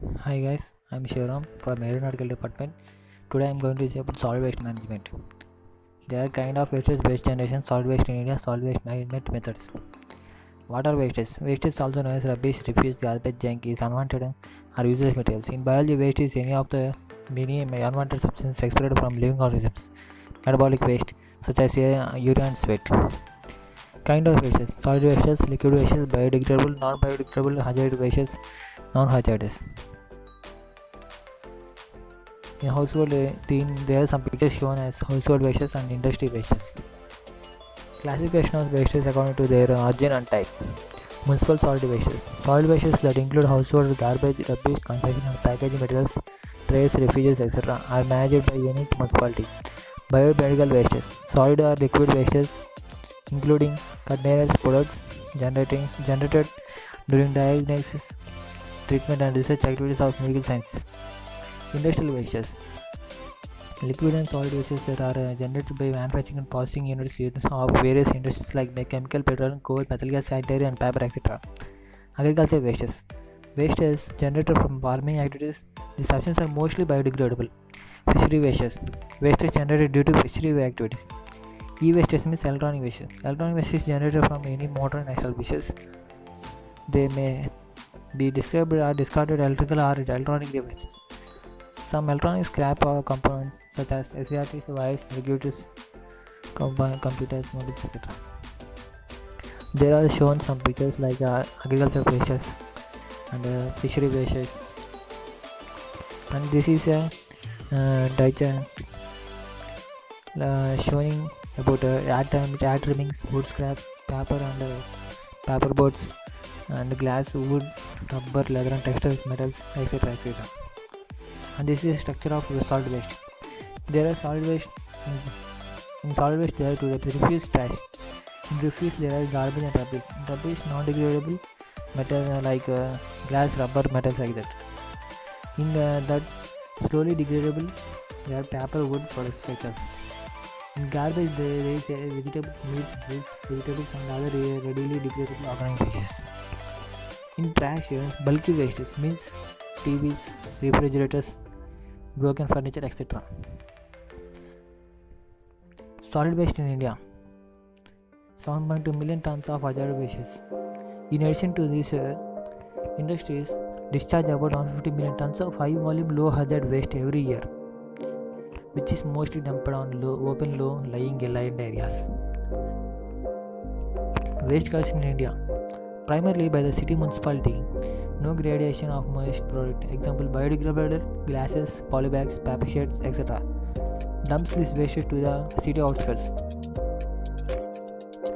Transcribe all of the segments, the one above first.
Hi guys, I'm Shivaram from Aeronautical Department. Today I'm going to say about solid waste management. There are kind of wastes: waste generation, solid waste in India, solid waste management methods. What are wastes? Waste is also known as rubbish, refuse, garbage, junk is unwanted or useless materials. In biology, waste is any of the many unwanted substances expelled from living organisms. Metabolic waste such as urine and sweat. Kind of wastes: solid wastes, liquid wastes, biodegradable, non-biodegradable, hazardous wastes, non-hazardous. In household theme, there are some pictures shown as household wastes and industry wastes. Classification of wastes according to their origin and type. Municipal solid wastes. Solid wastes that include household garbage, rubbish, construction and packaging materials, trays, refuges, etc. are managed by any municipality. Biomedical wastes. Solid or liquid wastes including containers, products generated during diagnosis, treatment and research activities of medical sciences. Industrial wastes. Liquid and solid wastes that are generated by manufacturing and processing units of various industries like chemical, petroleum, coal, metal gas, sanitary and paper, etc. Agricultural wastes. Wastes generated from farming activities. These substances are mostly biodegradable. Fishery wastes. Wastes generated due to fishery activities. E-wastes means electronic wastes. Electronic waste is generated from any motor and natural wastes. They may be described as discarded electrical or electronic devices. Some electronic scrap components such as SCRTs, wires, regulators, computers, mobiles, etc. There are shown some pictures like agricultural wastes and fishery wastes. And this is a diagram showing about ad trimmings, wood scraps, paper and paper boards, and glass, wood, rubber, leather and textiles, metals, etc. etc. And this is the structure of solid waste. There are solid waste. In solid waste there are two types: refuse, trash. In refuse there are garbage and rubbish. Rubbish non-degradable metal like glass, rubber, metals like that. In that slowly degradable there are paper, wood, products like us. In garbage there is vegetables, meats, fruits, vegetables and other readily degradable organic wastes. In trash bulky wastes means TVs, refrigerators, broken furniture, etc. Solid waste in India: 7.2 million tons of hazardous wastes. In addition to these industries, discharge about 150 million tons of high volume low hazard waste every year, which is mostly dumped on open low lying land areas. Waste collection in India: primarily by the city municipality. No gradation of waste product. Example: biodegradable glasses, polybags, paper sheets, etc. Dumps this waste to the city outskirts,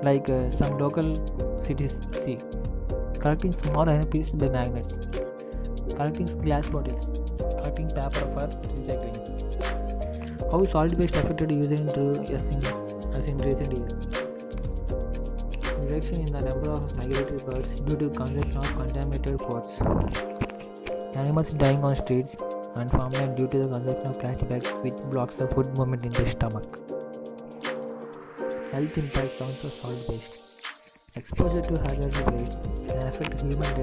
like some local cities see. Collecting small iron pieces by magnets. Collecting glass bottles. Collecting paper for recycling. How solid waste affected user as in recent years? Reduction in the number of migratory birds due to consumption of contaminated foods. Animals dying on streets and farmland due to the consumption of plastic bags, which blocks the food movement in the stomach. Health impacts on solid waste. Exposure to hazardous waste can affect human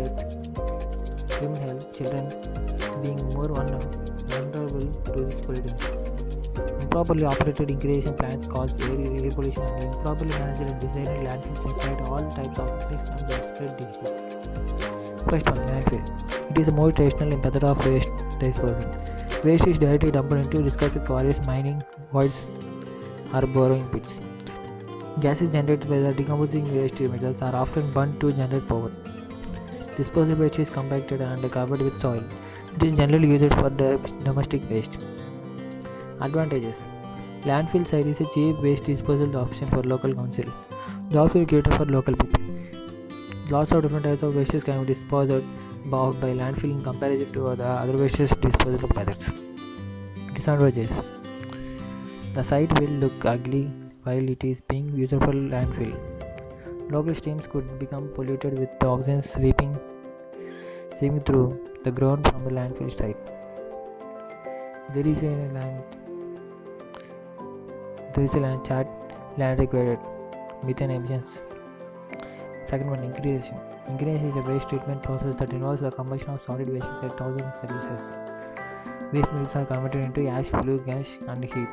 health, children being more vulnerable to these pollutants. Improperly operated incubation plants cause air pollution, and improperly managed and designed landfills infect all types of insects and spread diseases. First one, landfill. It is the most traditional method of waste disposal. Waste is directly dumped into discarded quarries, mining voids, or borrowing pits. Gases generated by the decomposing waste materials are often burned to generate power. Disposal waste is compacted and covered with soil. It is generally used for domestic waste. Advantages: landfill site is a cheap waste disposal option for local council. Jobs will cater for local people. Lots of different types of wastes can be disposed of by landfill in comparison to the other waste disposal methods. Disadvantages: the site will look ugly while it is being used for landfill. Local streams could become polluted with toxins seeping through the ground from the landfill site. There is a land chart, land required, methane emissions. Second one, ingredient. Ingredient is a waste treatment process that involves the combustion of solid wastes at 1000 Celsius. Waste materials are converted into ash, flue gas, and heat.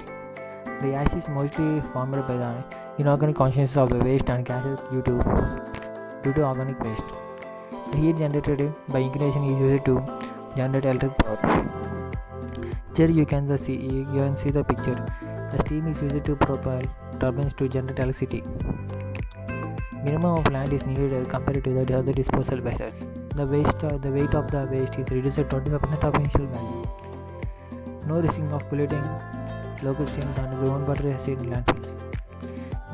The ash is mostly formed by the inorganic constituents of the waste and gases due to organic waste. The heat generated by ignition is used to generate electric power. Here you can see the picture. The steam is used to propel turbines to generate electricity. Minimum of land is needed compared to the other disposal methods. The weight of the waste is reduced to 25% of initial value. No risking of polluting local streams and groundwater in landfills.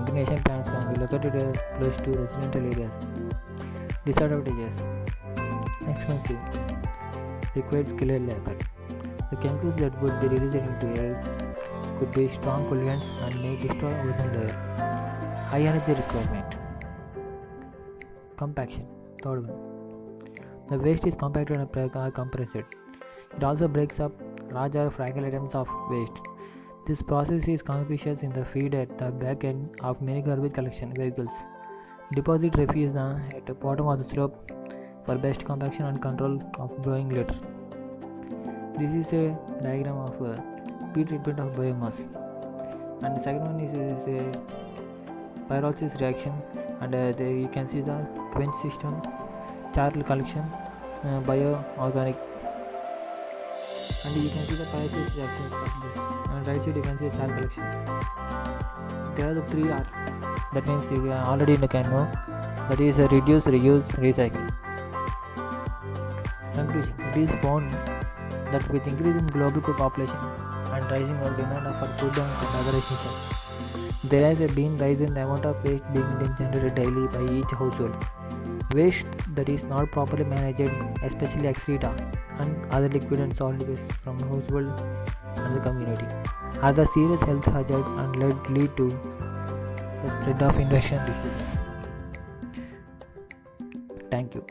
Ignition plants can be located close to residential areas. Disadvantages: expensive, required skilled labor. The chemicals that would be released into air could be strong pollutants and may destroy ozone layer. High energy requirement. Compaction. Third one. The waste is compacted and compressed. It also breaks up larger fragile items of waste. This process is conspicuous in the feed at the back end of many garbage collection vehicles. Deposit refuse at the bottom of the slope for best compaction and control of growing litter. This is a diagram of pre-treatment of biomass. And the second one is a pyrolysis reaction, and you can see the quench system, charcoal collection, bioorganic, and you can see the pyrolysis reactions of this. On the right side you can see the charcoal collection. There are the 3 R's. That means you already can know. That is reduce, reuse, recycle. Conclusion: it is found that with increasing global population and rising demand for food and other essentials, there has been rise in the amount of waste being generated daily by each household. Waste that is not properly managed, especially excreta and other liquid and solid waste from household and the community, are the serious health hazard and lead to the spread of infectious diseases. Thank you.